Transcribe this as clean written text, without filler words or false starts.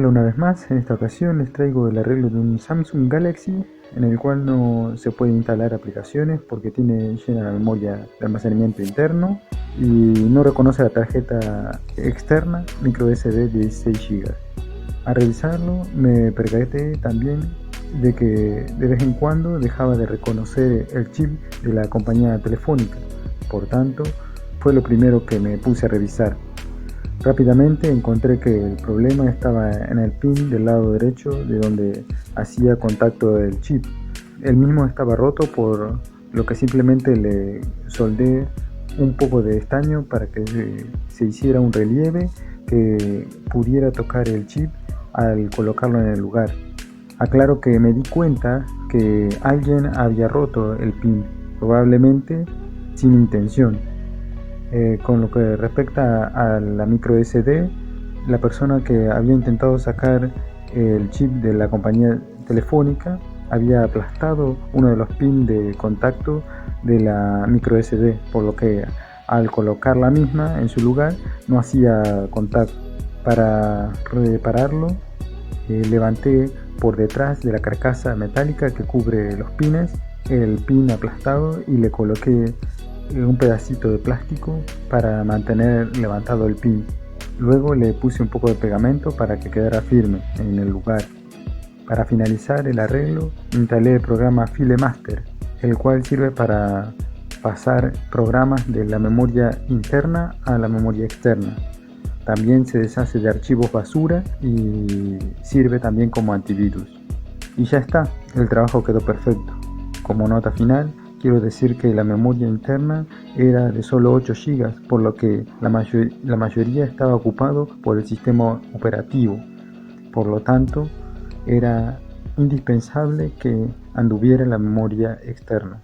Hola una vez más, en esta ocasión les traigo el arreglo de un Samsung Galaxy en el cual no se puede instalar aplicaciones porque tiene llena la memoria de almacenamiento interno y no reconoce la tarjeta externa micro SD de 16 GB. Al revisarlo me percaté también de que de vez en cuando dejaba de reconocer el chip de la compañía telefónica, por tanto fue lo primero que me puse a revisar. Rápidamente encontré que el problema estaba en el pin del lado derecho de donde hacía contacto el chip. El mismo estaba roto, por lo que simplemente le soldé un poco de estaño para que se hiciera un relieve que pudiera tocar el chip al colocarlo en el lugar. Aclaro que me di cuenta que alguien había roto el pin, probablemente sin intención. Con lo que respecta a la micro SD, la persona que había intentado sacar el chip de la compañía telefónica había aplastado uno de los pins de contacto de la micro SD, por lo que al colocar la misma en su lugar no hacía contacto. Para repararlo, levanté por detrás de la carcasa metálica que cubre los pines el pin aplastado y le coloqué un pedacito de plástico para mantener levantado el pin. Luego le puse un poco de pegamento para que quedara firme en el lugar. Para finalizar el arreglo, instalé el programa FileMaster, el cual sirve para pasar programas de la memoria interna a la memoria externa. También se deshace de archivos basura y sirve también como antivirus. Y ya está, el trabajo quedó perfecto. Como nota final, quiero decir que la memoria interna era de solo 8 GB, por lo que la mayoría estaba ocupado por el sistema operativo. Por lo tanto, era indispensable que anduviera la memoria externa.